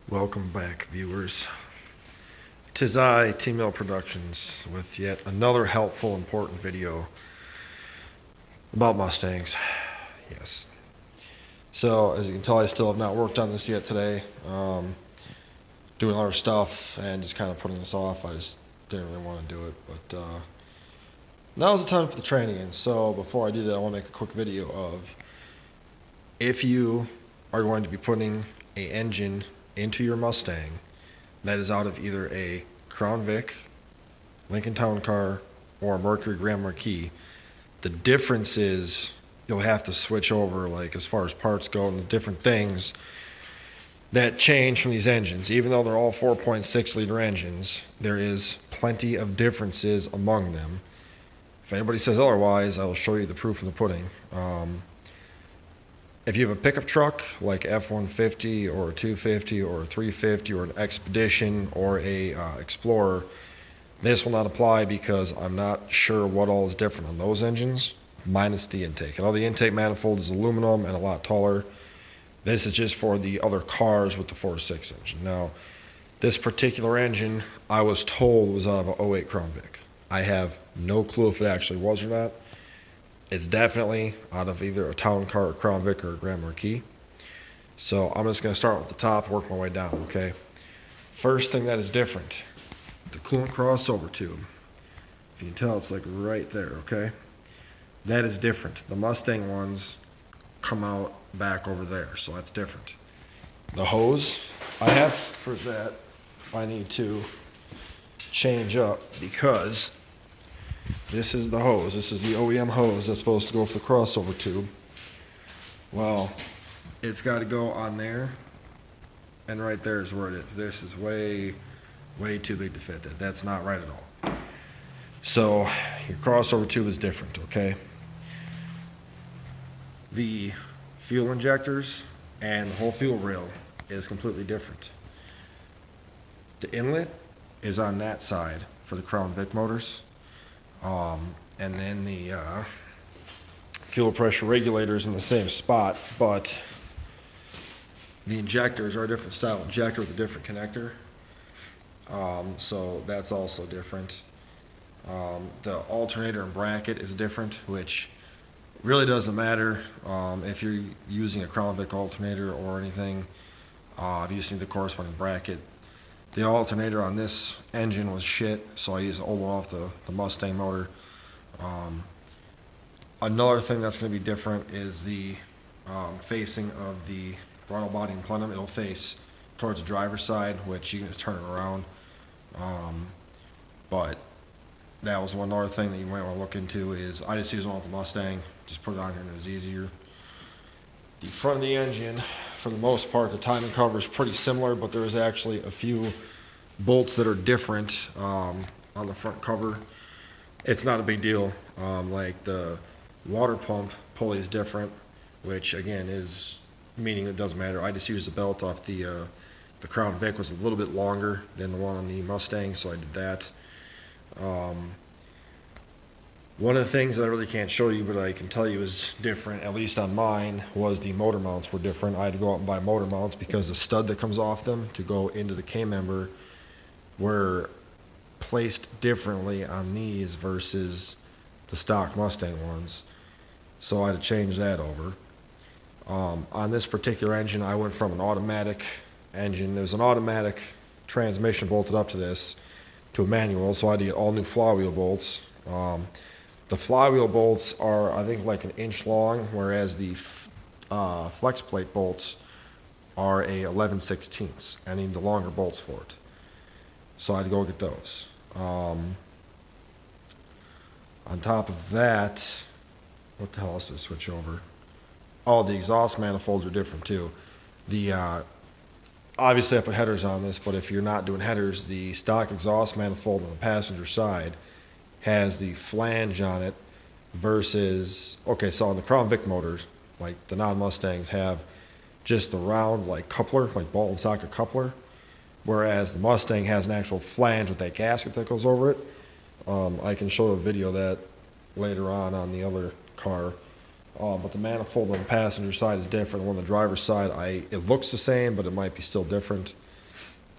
Welcome back, viewers. 'Tis I, T-Mill Productions, with yet another helpful, important video about Mustangs. Yes. So, as you can tell, I still have not worked on this yet today. Doing other stuff and just kind of putting this off. I just didn't really want to do it, but now's the time to put the training in. So, before I do that, I want to make a quick video of if you are going to be putting an engine into your Mustang that is out of either a Crown Vic, Lincoln Town Car, or a Mercury Grand Marquis. The difference is you'll have to switch over, like as far as parts go and the different things that change from these engines. Even though they're all 4.6 liter engines, there is plenty of differences among them. If anybody says otherwise, I will show you the proof in the pudding. If you have a pickup truck like F-150 or a 250 or a 350 or an Expedition or a Explorer, this will not apply because I'm not sure what all is different on those engines, minus the intake. I know the intake manifold is aluminum and a lot taller. This is just for the other cars with the 4.6 engine. Now, this particular engine, I was told was out of an '08 Crown Vic. I have no clue if it actually was or not. It's definitely out of either a Town Car, a Crown Vic, or a Grand Marquis. So I'm just going to start with the top, work my way down, okay? First thing that is different, the coolant crossover tube. If you can tell, it's like right there, okay? That is different. The Mustang ones come out back over there, so that's different. The hose I have for that, I need to change up because this is the hose. This is the OEM hose that's supposed to go for the crossover tube. Well, it's got to go on there, and right there is where it is. This is way too big to fit that. That's not right at all. So your crossover tube is different, okay? The fuel injectors and the whole fuel rail is completely different. The inlet is on that side for the Crown Vic motors. And then the fuel pressure regulator is in the same spot, but the injectors are a different style injector with a different connector. So that's also different. The alternator and bracket is different, which really doesn't matter if you're using a Crown Vic alternator or anything. You just need the corresponding bracket. The alternator on this engine was shit, so I used the old one off the Mustang motor. Another thing that's going to be different is the facing of the throttle body and plenum. It'll face towards the driver's side, which you can just turn it around. But that was one other thing that you might want to look into is I just used one with the Mustang, just put it on here and it was easier. The front of the engine, for the most part, the timing cover is pretty similar, but there is actually a few bolts that are different on the front cover. It's not a big deal. Like the water pump pulley is different, which again is meaning it doesn't matter. I just used the belt off the Crown Vic was a little bit longer than the one on the Mustang, so I did that. One of the things that I really can't show you, but I can tell you is different, at least on mine, was the motor mounts were different. I had to go out and buy motor mounts because the stud that comes off them to go into the K-member were placed differently on these versus the stock Mustang ones. So I had to change that over. On this particular engine, I went from an automatic engine. There's an automatic transmission bolted up to this to a manual, so I had to get all new flywheel bolts. The flywheel bolts are, I think, like an inch long, whereas the flex plate bolts are a 11/16. I need the longer bolts for it. So I had to go get those. On top of that, what the hell else did I switch over? Oh, the exhaust manifolds are different too. Obviously I put headers on this, but if you're not doing headers, the stock exhaust manifold on the passenger side has the flange on it versus, okay, so on the Crown Vic motors, like the non-Mustangs have just the round like coupler, like ball and socket coupler, whereas the Mustang has an actual flange with that gasket that goes over it. I can show a video of that later on the other car. But the manifold on the passenger side is different. The one on the driver's side, it looks the same, but it might be still different.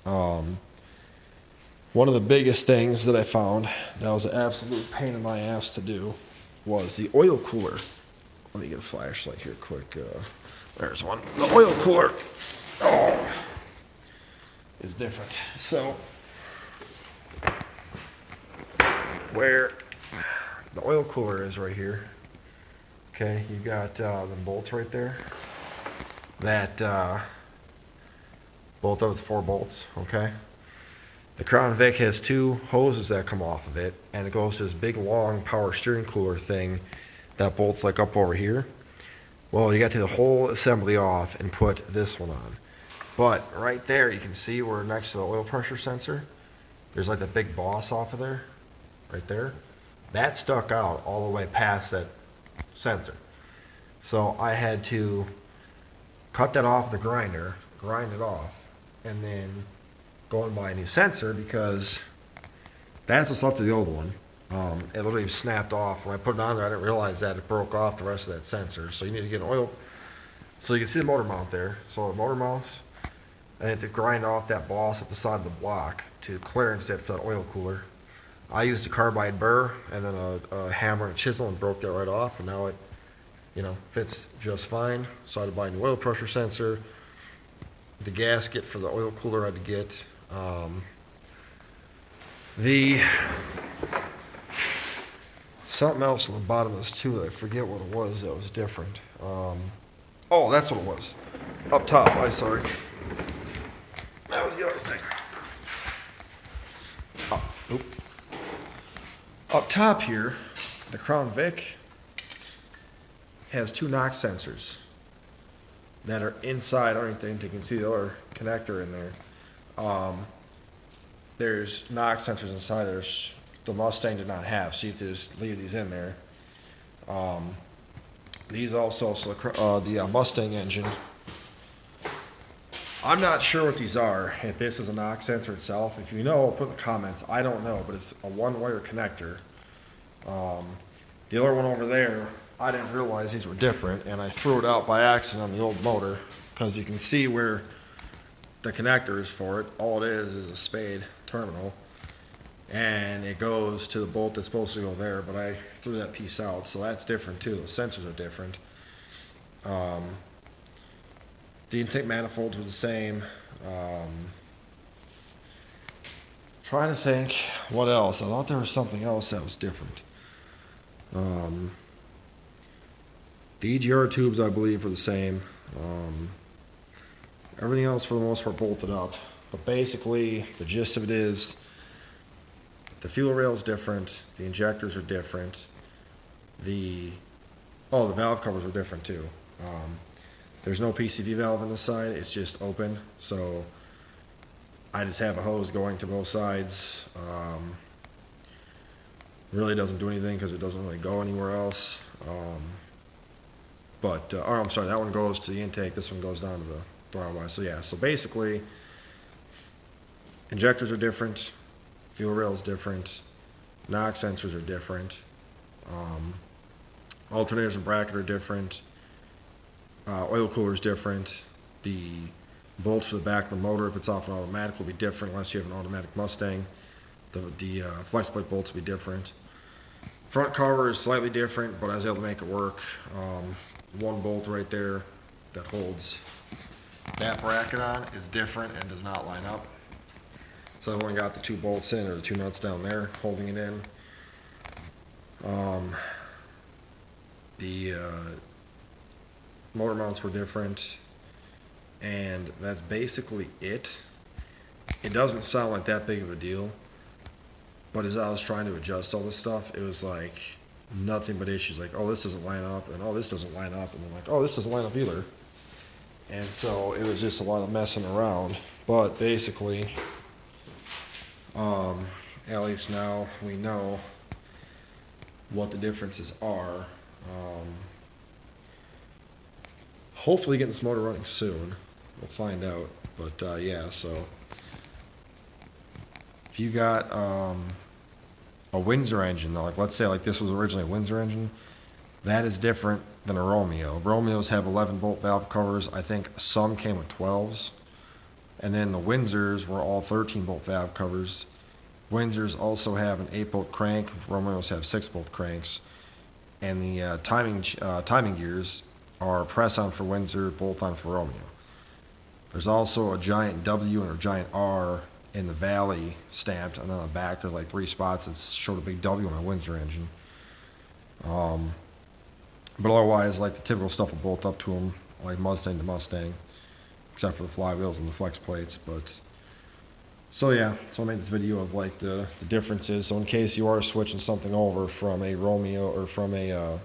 One of the biggest things that I found that was an absolute pain in my ass to do was the oil cooler. Let me get a flashlight here quick. There's one. The oil cooler is different. So, where the oil cooler is right here, okay, you got the bolts right there. That both of it's 4 bolts, okay? The Crown Vic has 2 hoses that come off of it, and it goes to this big long power steering cooler thing that bolts like up over here. Well, you got to take the whole assembly off and put this one on. But right there, you can see where next to the oil pressure sensor, there's like the big boss off of there, right there. That stuck out all the way past that sensor. So I had to cut that off the grinder, grind it off, and then go and buy a new sensor because that's what's left of the old one. It literally snapped off. When I put it on there, I didn't realize that it broke off the rest of that sensor. So you need to get an oil. So you can see the motor mount there. So the motor mounts, I had to grind off that boss at the side of the block to clearance that for that oil cooler. I used a carbide burr and then a hammer and a chisel and broke that right off, and now it, fits just fine. So I had to buy a new oil pressure sensor. The gasket for the oil cooler I had to get. The something else on the bottom of this too that I forget what it was that was different. Oh, that's what it was. Up top, sorry. That was the other thing. Up top here, the Crown Vic has 2 NOx sensors that are inside underneath. You can see the other connector in there. There's NOx sensors inside. There's the Mustang did not have, so you have to just leave these in there. These also, so the Mustang engine, I'm not sure what these are, if this is a NOx sensor itself. If you know, put in the comments. I don't know, but it's a 1-wire connector. The other one over there, I didn't realize these were different, and I threw it out by accident on the old motor, because you can see where the connector is for it. All it is a spade terminal, and it goes to the bolt that's supposed to go there, but I threw that piece out, so that's different too. The sensors are different. The intake manifolds were the same. Trying to think what else. I thought there was something else that was different. The EGR tubes, I believe, were the same. Everything else, for the most part, bolted up. But basically, the gist of it is, the fuel rail is different. The injectors are different. The valve covers are different too. There's no PCV valve on this side. It's just open. So I just have a hose going to both sides. Really doesn't do anything because it doesn't really go anywhere else. I'm sorry, that one goes to the intake. This one goes down to the throttle line. So yeah, so basically, injectors are different. Fuel rail is different. NOx sensors are different. Alternators and bracket are different. Oil cooler is different. The bolts for the back of the motor, if it's off an automatic, will be different unless you have an automatic Mustang. The flex plate bolts will be different. Front cover is slightly different, but I was able to make it work. One bolt right there that holds that bracket on is different and does not line up. So I've only got the 2 bolts in, or the 2 nuts down there holding it in. The motor mounts were different, and that's basically it. It doesn't sound like that big of a deal, but as I was trying to adjust all this stuff, it was like nothing but issues. Like, oh, this doesn't line up, and oh, this doesn't line up, and then like, oh, this doesn't line up either. And so it was just a lot of messing around. But basically, at least now we know what the differences are. Hopefully getting this motor running soon. We'll find out. But yeah, so if you got a Windsor engine, though, like let's say like this was originally a Windsor engine, that is different than a Romeo. Romeos have 11 bolt valve covers. I think some came with 12s. And then the Windsors were all 13-bolt valve covers. Windsors also have an 8-bolt crank. Romeos have 6-bolt cranks. And the timing gears are press-on for Windsor, bolt-on for Romeo. There's also a giant W and a giant R in the Valley stamped, and on the back there's like 3 spots that showed a big W on a Windsor engine. But otherwise, like the typical stuff will bolt up to them, like Mustang to Mustang, except for the flywheels and the flex plates. But so yeah, so I made this video of like the differences. So in case you are switching something over from a Romeo or from a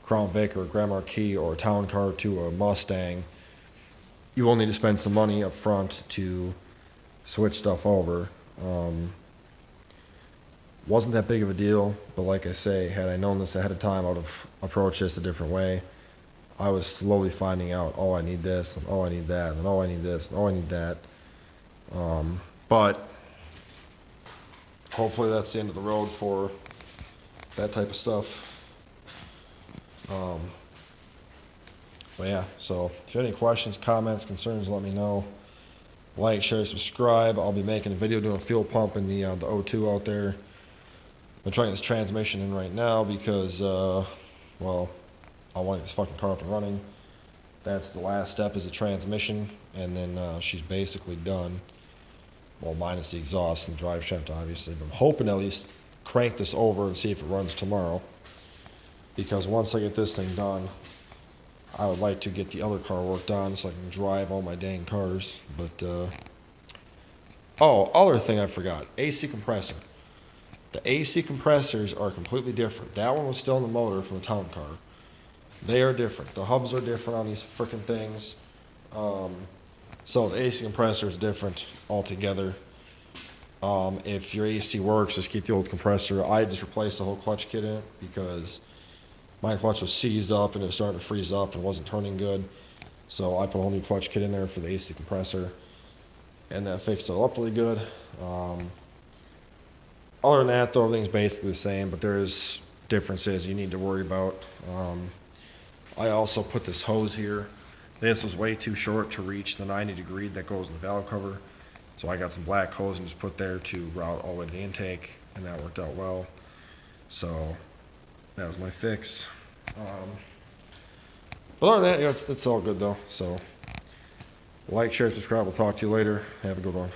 Crown Vic or a Grand Marquis or a town car to a Mustang, you will need to spend some money up front to switch stuff over. Wasn't that big of a deal, but like I say, had I known this ahead of time, I would have approached this a different way. I was slowly finding out, oh, I need this, and oh, I need that, and oh, I need this, and oh, I need that. But hopefully that's the end of the road for that type of stuff. But yeah, so if you have any questions, comments, concerns, let me know. Like, share, subscribe. I'll be making a video doing a fuel pump in the O2 out there. I'm trying this transmission in right now because, well, I want this fucking car up and running. That's the last step, is the transmission, and then she's basically done. Well, minus the exhaust and the drive shaft, obviously. But I'm hoping to at least crank this over and see if it runs tomorrow. Because once I get this thing done, I would like to get the other car worked on so I can drive all my dang cars. But, oh, other thing I forgot, AC compressor. The AC compressors are completely different. That one was still in the motor from the town car. They are different. The hubs are different on these freaking things. So the AC compressor is different altogether. If your AC works, just keep the old compressor. I just replaced the whole clutch kit in it because my clutch was seized up and it was starting to freeze up and wasn't turning good. So I put a whole new clutch kit in there for the AC compressor, and that fixed it up really good. Other than that, though, everything's basically the same, but there's differences you need to worry about. I also put this hose here. This was way too short to reach the 90 degree that goes in the valve cover. So I got some black hose and just put there to route all the way to the intake, and that worked out well. So that was my fix. But other than that, it's all good though. So like, share, subscribe. We'll talk to you later. Have a good one.